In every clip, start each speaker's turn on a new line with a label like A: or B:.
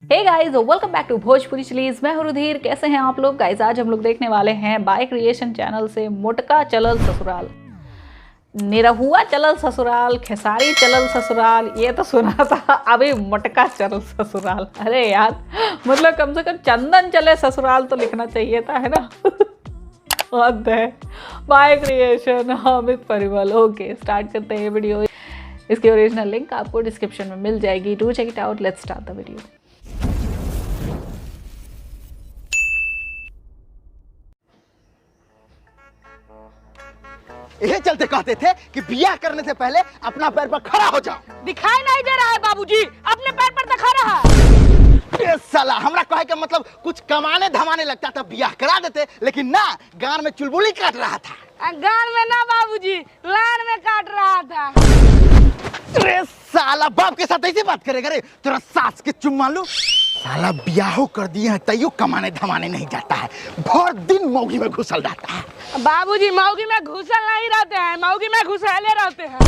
A: Hey guys, welcome back to Bhojpuri chillies. मैं हूं रुधिर। कैसे हैं आप लोग गाइस? आज हम लोग देखने वाले हैं बाय क्रिएशन चैनल से मोटका चलल ससुराल, निरहुआ चलल ससुराल, खेसारी चलल ससुराल। ये तो सुना था, अभी मोटका चलल ससुराल। अरे यार, मतलब कम से कम चंदन चले ससुराल तो लिखना चाहिए था, है ना? हद है। By creation, Amit Parimal. Okay, start करते हैं वीडियो। इसकी ओरिजिनल लिंक आपको डिस्क्रिप्शन में मिल जाएगी। Do check it out. Let's start the video.
B: यही चलते कहते थे कि बियाह करने से पहले अपना पैर पर खड़ा हो जाओ।
C: दिखाई नहीं दे रहा है बाबूजी, अपने पैर पर तो खड़ा है।
B: ये साला हमरा कहे के मतलब कुछ कमाने धमाने लगता था, बियाह करा देते, लेकिन ना, गान में चुलबुली काट रहा था।
C: गान में ना बाबूजी, लान में काट रहा था।
B: अरे साला, बाप के साथ ऐसे बात करेगा रे? तेरा सास के चुम्मा लूं। साला बियाहो कर दिए हैं तैयो कमाने धमाने नहीं जाता है, भर दिन मौगी में घुसल रहता है।
C: बाबूजी मौगी में घुसल नहीं रहते हैं, मौगी में घुसैले रहते हैं।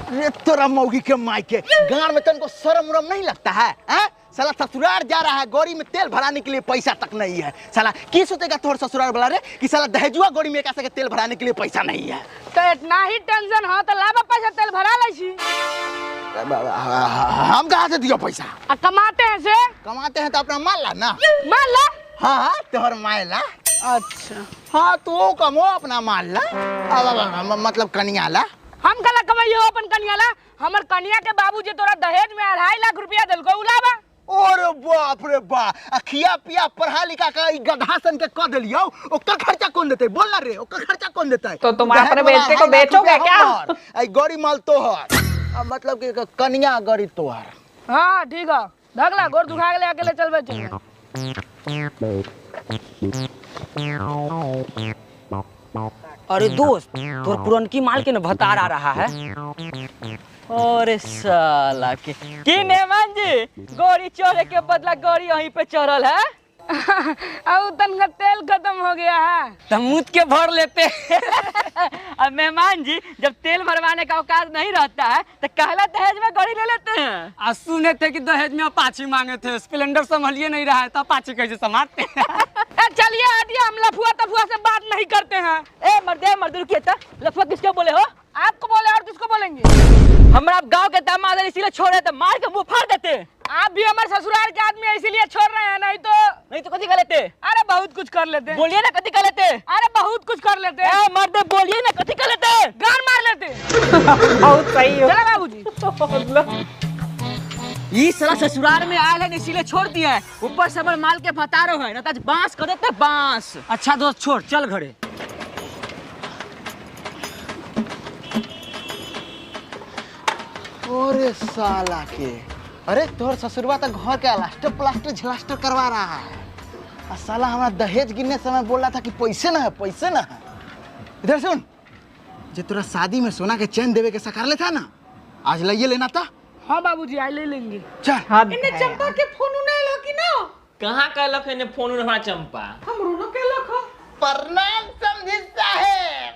B: अरे तोरा मौगी के माई के गान में तनको शर्म उरम नहीं लगता है? साला ससुराल जा रहा है, गोरी में तेल भराने के लिए पैसा तक नहीं है। साला की सोचेगा तोहर ससुराल वाला रे कि साला दहेजुआ गोरी में एक के तेल भराने के लिए पैसा नहीं है।
C: तो इतना ही टेंशन हो तो लाबा पैसा तेल भरा ले छी।
B: हम कहाँ से दियो पैसा?
C: कमाते हैं से?
B: कमाते हैं तो अपना माल ला ना।
C: मान ला।
B: हाँ, तोहर माल ला।
C: अच्छा
B: हाँ, तो कमो अपना माल ला, मतलब कनिया ला।
C: हम कला कमाइयो अपन कनिया ला? हमर कनिया के बाबूजी तोरा दहेज में 2.5 लाख रुपया दिलको उलाबा।
B: अरे बाप रे बाप, खिया पिया पढ़ा लिखा का गधा सन के कह दिलियो, ओकर खर्चा कौन देते? बोल ना रे, ओकर खर्चा कौन देता है?
A: तो तुम अपने बेटे को बेचोगे क्या?
B: आई गौरी माल तोहर, मतलब कि कनिया गौरी तोहर।
C: हाँ ठीक है, धगला गोर दुखा के ले अकेले चलबे चल।
D: अरे दोस्त, तोर पुरनकी माल के न भतार आ रहा है। अरे साला के मेहमान जी, गोरी चढ़े के बदला गोरी यहीं पे चढ़ल है।
C: अब तनका तेल खत्म हो गया है
D: तो मुझ के भर लेते। अब मेहमान जी, जब तेल भरवाने का औकात नहीं रहता है तो कहला दहेज में गोरी ले लेते हैं। आज सुने थे कि दहेज में अपाची मांगे थे, स्प्लेंडर संभलिए नहीं रहा है तो अपाची कैसे संभालते हैं?
C: चलिए हटिए, हम लफुआ तफुआ से बात नहीं करते हैं।
D: ए मर्दे मर्द रुकिए तो, लफुआ किसको बोले हो?
C: आपको बोले और किसको बोलेंगे?
D: हमारा गांव के दामाद इसीलिए छोड़े तो मार के मुंह फाड़ देते।
C: आप भी हमारे ससुराल के आदमी इसीलिए छोड़ रहे हैं, नहीं तो
D: कथी कर लेते?
C: अरे बहुत कुछ कर लेते।
D: बोलिए ना कथी कर लेते?
C: अरे बहुत कुछ कर लेते।
D: ए मर्दे बोलिए ना कथी कर लेते?
C: गान मार लेते।
A: बहुत सही हो।
C: चला बाबूजी।
D: ये साला ससुराल में आए हैं इसीलिए छोड़ दिया है, ऊपर से हमारे माल के भतारो है ना, तो बांस कर देते बांस। अच्छा दोस्त छोड़, चल घरे।
B: अरे साला के, अरे तोहर ससुरवा तो घर के अलास्टर प्लास्टर झलास्टर करवा रहा है, और साला हमारा दहेज गिनने समय बोल रहा था कि पैसे ना है, पैसे ना है। इधर सुन, जो तोरा शादी में सोना के चैन देवे के सकार ले था ना, आज लाइए लेना था।
C: हाँ बाबूजी, आई ले लेंगे।
B: चल।
C: इन्हें चंपा के फोन नहीं लगी ना?
E: कहाँ कहलक है फोन उन्हें चंपा?
C: हमरो न कहलक हो।
B: प्रणाम समझी साहेब।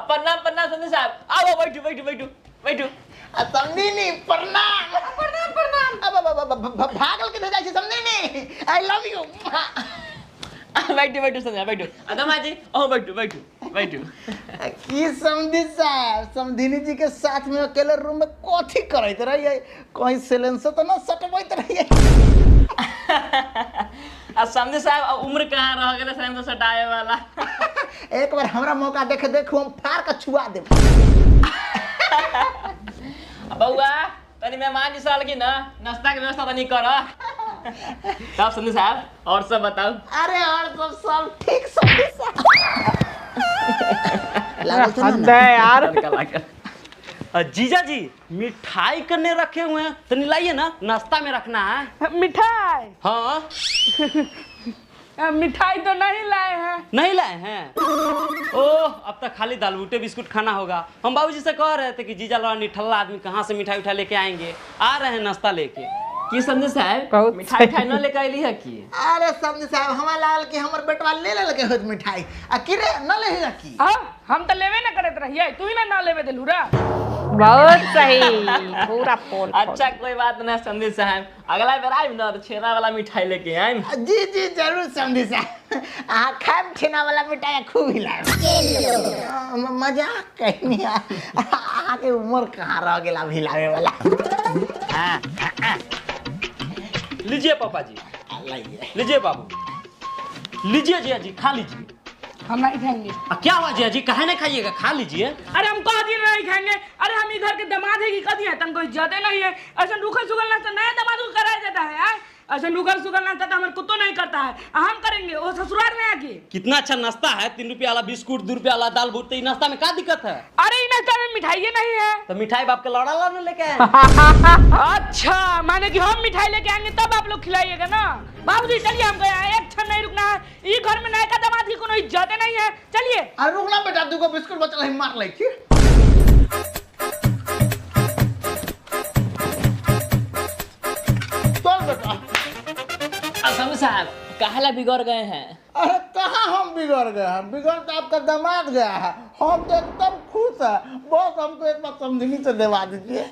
E: प्रणाम प्रणाम समझी साहब। आओ बैठो बैठो बैठो बैठो।
B: समझी नहीं, प्रणाम
C: प्रणाम प्रणाम।
B: अब भागल के जाए समझी नहीं, आई लव यू।
E: बैठो बैठो समझा बैठो। अदमा जी, ओ बैठो बैठो बैठो।
B: की समझी साहब, समधिनी जी के साथ में अकेले रूम में कथी करत रहिए? कहीं सिलेंसर तो ना सटबैत रहिए?
E: समझी साहब, उम्र कहाँ रह गए स्वयं तो सटाए वाला।
B: एक बार हमरा मौका देखे देखो, हम फाड़ के छुआ देब।
E: बउआ तनी मेहमान जी साल की ना, नाश्ता के व्यवस्था तनी कर। तब समझी साहब, और सब बताओ।
B: अरे और सब ठीक समझी साहब।
A: हद है यार।
D: जीजा जी, मिठाई करने रखे हुए हैं तो लाइए ना, नाश्ता में रखना है।
C: मिठाई?
D: हाँ।
C: मिठाई तो नहीं लाए हैं।
D: नहीं लाए हैं? ओह, अब तक खाली दाल बूटे बिस्कुट खाना होगा। हम बाबूजी से कह रहे थे कि जीजा लड़ा निठल्ला आदमी कहाँ से मिठाई उठा लेके आएंगे, आ रहे हैं नाश्ता लेके।
E: की समझे साहब,
A: बहुत
E: मिठाई खाई न लेके आइली है की?
B: अरे समझी साहब, हमारा लाल के हमर बेटवा ले लगे हो मिठाई, आ किरे न ले की।
C: हम तो लेवे ना करत रहिए, तू ही ना लेवे दिलू रा।
A: बहुत सही, पूरा पोल।
E: अच्छा कोई बात नहीं समझी साहब, अगला बार आइब ना तो छेना वाला मिठाई लेके आइब।
B: जी जी जरूर समझी साहब, खाएब छेना वाला मिठाई खूब हिलाएब। मजाक कहनी आके उम्र कहाँ रह गेला हिलावे वाला।
E: लीजिए पापा जी, लीजिए बाबू, लीजिए जिया जी, खा लीजिए।
C: हम नहीं खाएंगे।
E: क्या हुआ जिया जी, काहे नहीं खाइएगा, खा लीजिए।
C: अरे हम कह दिए नहीं खाएंगे। अरे हम इधर के दामाद है कि कह दिए तुमको इज्जत नहीं है। ऐसा रुखल सुगल नाश्ता नया दामाद को कराया जाता है। ऐसा रुखल सुगल नाश्ता तो हमारे कुत्तों नहीं करता है, हम करेंगे वो ससुराल में आके।
E: कितना अच्छा नाश्ता है, 3 रुपया वाला बिस्कुट, 2 रुपया वाला दाल बूट, नाश्ता में क्या दिक्कत है?
C: अरे इन नाश्ता में मिठाई नहीं है।
E: तो मिठाई बाप के लौड़ा लाने लेके आए।
C: अच्छा माने कि हम मिठाई लेके आएंगे तब आप लोग खिलाइएगा ना। बाबूजी चलिए, हम गए एक क्षण नहीं रुकना है। ये घर में नया का दामाद की कोनो इज्जत नहीं है, चलिए।
B: अरे रुकना बेटा, दूगो बिस्कुट बचल है, मार लै छी। चल बेटा।
E: समझ साहब काहेला बिगड़ गए हैं?
B: अरे कहाँ हम बिगड़ गए हैं, बिगड़ तो आपका दामाद गया है। हम तो एकदम खुश है, बस हमको एक बार समझनी से दिलवा दीजिए।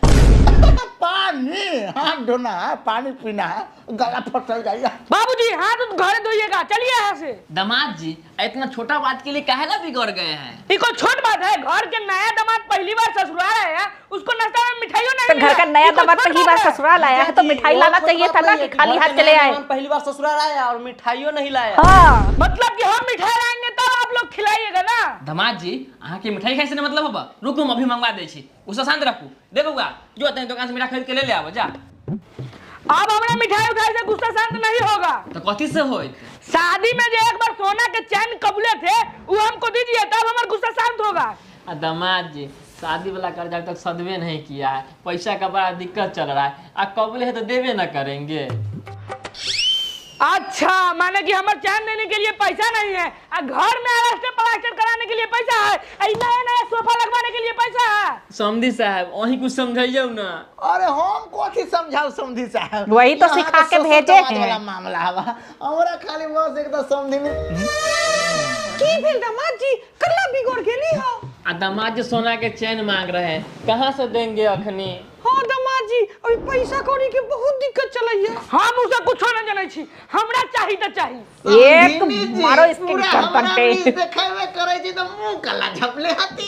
B: पानी हाथ धोना है, पानी पीना है, गला फटल जाएगा।
C: बाबूजी हाथ तो घर धोइएगा, चलिए यहाँ से।
E: दामाद जी इतना छोटा बात के लिए काहेला बिगड़ गए हैं?
C: ये कोई छोट बात है? घर के नया दामाद पहली बार ससुराल आया, उसको नाश्ता में मिठाइयों नहीं
A: तो घर का नया दामाद पहली बार ससुराल आया है तो मिठाई लाना चाहिए था ना, कि खाली हाथ चले आए।
E: पहली बार ससुराल आया और मिठाइयों नहीं लाया।
A: हाँ,
C: मतलब कि हम मिठाई लाएंगे तब आप लोग खिलाइएगा ना।
E: दामाद जी अहाँ के मिठाई खाए से ना मतलब होगा, रुको हम अभी मंगवा दे छी, उसे शांत रखू। देखोगा जो आते हैं दुकान से मिठाई खरीद के ले ले आओ जा।
C: अब हमरा मिठाई उठाई से गुस्सा शांत नहीं होगा।
E: तो कथी से होई?
C: शादी में जो एक बार सोना के चैन कबूले थे वो हमको दीजिए, तब हमारा गुस्सा शांत होगा।
E: दामाद जी शादी वाला कर्जा तक सदवे नहीं किया है, पैसा का बड़ा दिक्कत चल रहा है, कबूले है तो देवे ना करेंगे।
C: अच्छा माने कि हमारे चैन देने के लिए पैसा नहीं है, घर में अलास्टर प्लास्टर कराने के लिए पैसा है, नया नया सोफा लगवाने के लिए पैसा है।
E: समझी साहब वही कुछ समझाइए ना।
B: अरे हम कथी समझाओ समझी साहब,
A: वही तो सिखा के भेजे हैं।
B: वाला मामला है हमरा, खाली बस एकदम समझी में
C: की भेल दामाद जी, कल्ला बिगड़ गेली हो।
E: दामाद जी सोना के चैन मांग रहे हैं, कहाँ से देंगे अखनी?
C: हाँ दामाद जी अभी पैसा कौड़ी के बहुत दिक्कत चलैया, हम उसे कुछ ना जानै छी, हमरा चाहिए तो चाहिए।
A: एक मारो इसके गर्दन पे।
B: देखेबे करे छी तो मुंह काला झपले हती।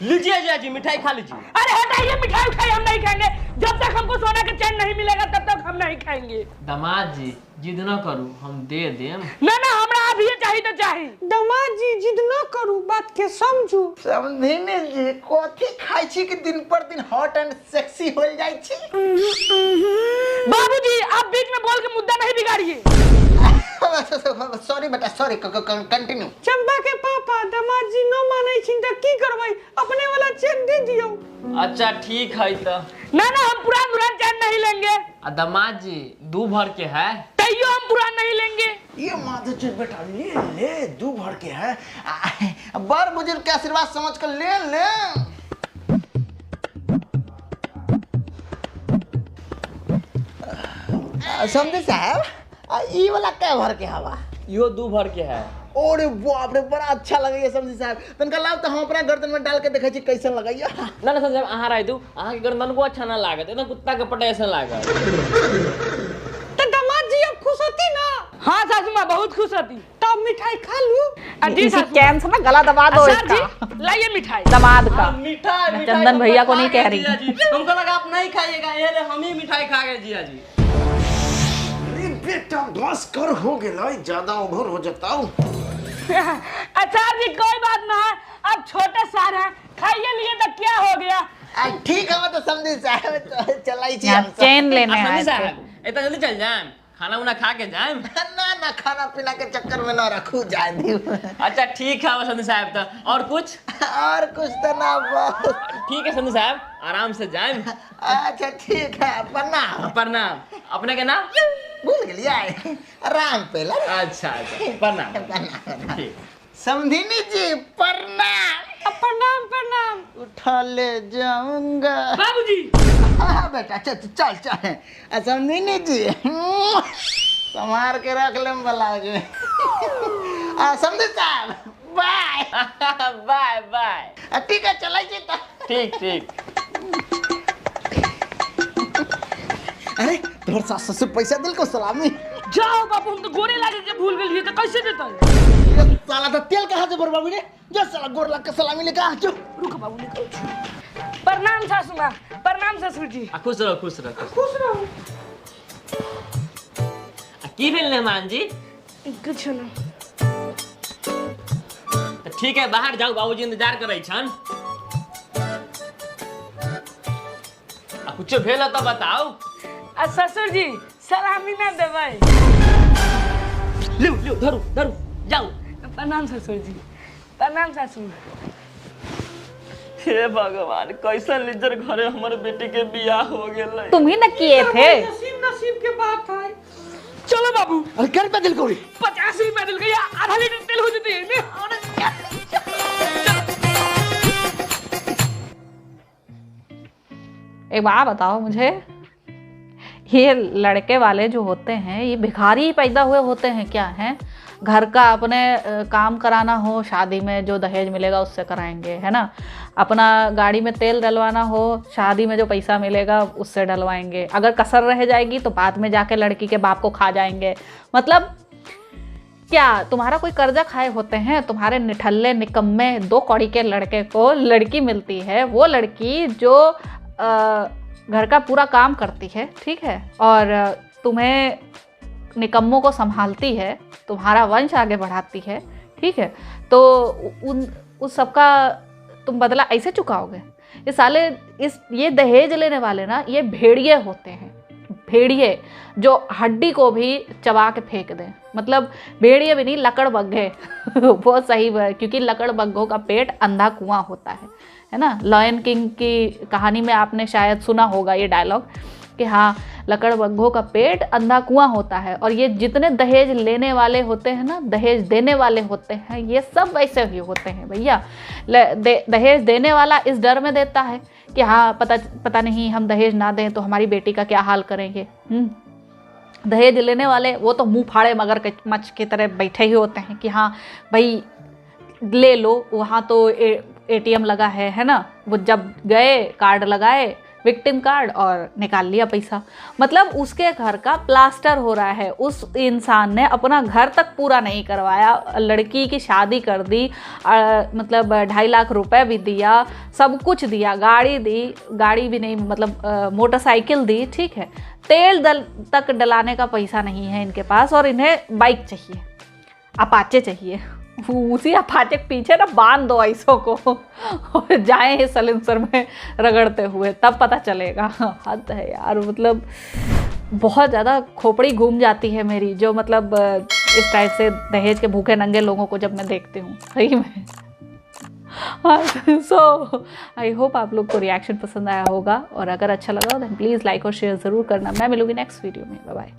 E: लीजिए जी मिठाई खा लीजिए।
C: अरे हटाइए मिठाई उठाई, हम नहीं खाएंगे। जब तक हमको सोना के चैन नहीं मिलेगा तब तक हम नहीं खाएंगे।
E: दामाद जी जिद न करू, हम दे देम।
C: ना ना हमरा अभी चाहिए तो चाहिए। दामाद जी जिद न करू, बात के समझू।
B: समझिने जी कथी खाइ छी कि दिन पर दिन हॉट एंड सेक्सी हो जाई छी।
C: बाबूजी आप बीच में बोल के मुद्दा नहीं बिगाड़िए।
B: सॉरी बेटा सॉरी, कंटिन्यू।
C: चंपा के पापा दामाद जी न मानै छी त की करबै, अपने वाला चैन दे दियो।
E: अच्छा ठीक है तो।
C: ना ना हम पुरान चैन नहीं लेंगे।
E: दामाद जी 2 भर के है,
C: तैयो हम पुरान नहीं लेंगे।
B: ये माधव जी बेटा ले ले, 2 भर के है, बड़ बुजुर्ग के आशीर्वाद समझ कर ले ले। समझे साहब ई वाला क्या भर के हवा?
E: यो 2 भर के है।
B: ओरे बाप रे बड़ा अच्छा लगैया समझी साहब, तनका लाव तो हम अपना गर्दन में डाल के देखै छी कैसन लगैया।
E: ना ना समझ अहाँ रह दू, अहाँ के गर्दन को अच्छा ना लागत, एकदम कुत्ता के पटे ऐसा लागत।
C: तो दामाद जी अब खुश होती ना? हाँ सासू माँ बहुत खुश होती। तब मिठाई खा लूं।
A: इसी चैन से ना गला दबा दो इसका,
C: लाइए मिठाई
A: दामाद का।
E: मिठाई
A: चंदन भैया को नहीं कह रही।
E: हमको लगा आप नहीं खाइएगा, ये ले हम ही मिठाई खा गए जिया जी।
B: बेटा बस कर हो गेलै, ज्यादा ओवर हो जाताऊ।
C: अच्छा जी कोई बात ना है, अब छोटे सार हैं, खाइए लिए तो क्या हो गया।
B: ठीक है तो समझी साहब चलाई छी
A: यहाँ
B: हम सब।
A: चैन लेने आए थे।
E: साहब इतना जल्दी चल जाए, खाना उना खा के जाए।
B: ना ना खाना पीना के चक्कर में ना रखू जाए दी।
E: अच्छा ठीक है संधू साहब, तो और कुछ?
B: और कुछ तो ना बस।
E: ठीक है संधू साहब आराम से जाए।
B: अच्छा ठीक है, प्रणाम।
E: प्रणाम। अपने के नाम?
B: भूल गेलिए, राम पेला।
E: अच्छा अच्छा प्रणाम। ठीक।
B: समधिनी जी प्रणाम।
C: प्रणाम प्रणाम।
B: उठा ले जाऊंगा
C: बाबूजी।
B: हाँ बेटा चल चल चल। समधिनी जी संभार के रख ले ब्लाउज में। समझे साहब बाय।
E: Bye bye.
B: ठीक है चला जीता।
E: ठीक ठीक।
B: अरे तोहर सास ससुर पैसा दिल को सलामी।
C: जाओ बाबू, हम तो गोरे लागे के भूल गए तो कैसे देता है?
B: ये साला तो तेल कहाँ से बर्बाद ने? जो साला गोर लग के सलामी लेके आ जो।
C: रुको बाबू निकलो। प्रणाम सासू माँ, प्रणाम ससुर जी।
E: खुश रहो खुश रहो।
C: खुश रहो।
E: की भेल मेहमान जी?
C: कुछ ना।
E: तो ठीक है, बाहर जाओ, बाबूजी इंतजार करे छन। कुछ भेल तो बताओ।
C: आ ससुर जी सलामी ना देबै।
E: लो लो धरू धरू जाओ।
C: प्रणाम ससुर जी, प्रणाम ससुर।
E: हे भगवान, कैसन लिजर घरे हमारे बेटी के बियाह हो गेल।
A: तुम ही न किए थे।
C: नसीब के बात है। चलो बाबू।
B: अरे कर पे दिल कोड़ी।
C: 50 रुपया दिल गया, आधा लीटर तेल हो जाती है।
A: एक बात बताओ मुझे, ये लड़के वाले जो होते हैं ये भिखारी ही पैदा हुए होते हैं क्या हैं? घर का अपने काम कराना हो, शादी में जो दहेज मिलेगा उससे कराएंगे, है ना। अपना गाड़ी में तेल डलवाना हो, शादी में जो पैसा मिलेगा उससे डलवाएंगे। अगर कसर रह जाएगी तो बाद में जाके लड़की के बाप को खा जाएंगे। मतलब क्या तुम्हारा कोई कर्जा खाए होते हैं? तुम्हारे निठल्ले निकम्मे 2 कौड़ी के लड़के को लड़की मिलती है, वो लड़की जो घर का पूरा काम करती है, ठीक है, और तुम्हें निकम्मों को संभालती है, तुम्हारा वंश आगे बढ़ाती है, ठीक है, तो उस सबका तुम बदला ऐसे चुकाओगे? ये साले ये दहेज लेने वाले ना, ये भेड़िए होते हैं, भेड़िए जो हड्डी को भी चबा के फेंक दें। मतलब भेड़िए भी नहीं, लकड़बग्घे। वो सही है, क्योंकि लकड़बग्घों का पेट अंधा कुआं होता है ना। लॉयन किंग की कहानी में आपने शायद सुना होगा ये डायलॉग कि हाँ, लकड़बग्घों का पेट अंधा कुआं होता है। और ये जितने दहेज लेने वाले होते हैं ना, दहेज देने वाले होते हैं, ये सब वैसे ही होते हैं भैया। दहेज देने वाला इस डर में देता है कि हाँ पता नहीं हम दहेज ना दें तो हमारी बेटी का क्या हाल करेंगे। दहेज लेने वाले वो तो मुंह फाड़े मगर मच की तरह बैठे ही होते हैं कि हाँ भाई ले लो, वहाँ तो ATM लगा है ना। वो जब गए कार्ड लगाए, विक्टिम कार्ड, और निकाल लिया पैसा। मतलब उसके घर का प्लास्टर हो रहा है। उस इंसान ने अपना घर तक पूरा नहीं करवाया, लड़की की शादी कर दी, मतलब 2.5 लाख रुपए भी दिया, सब कुछ दिया, गाड़ी भी नहीं, मतलब मोटरसाइकिल दी, ठीक है, तेल तक डलाने का पैसा नहीं है इनके पास, और इन्हें बाइक चाहिए, अपाचे चाहिए। उसी अपाचे के पीछे ना बांध दो ऐसों को और जाएं इस सलेंसर में रगड़ते हुए, तब पता चलेगा। हद है यार, मतलब बहुत ज़्यादा खोपड़ी घूम जाती है मेरी, जो मतलब इस टाइप से दहेज के भूखे नंगे लोगों को जब मैं देखती हूँ, सही में। सो आई होप आप लोग को रिएक्शन पसंद आया होगा, और अगर अच्छा लगा तो प्लीज़ लाइक और शेयर ज़रूर करना। मैं मिलूंगी नेक्स्ट वीडियो में। Bye bye.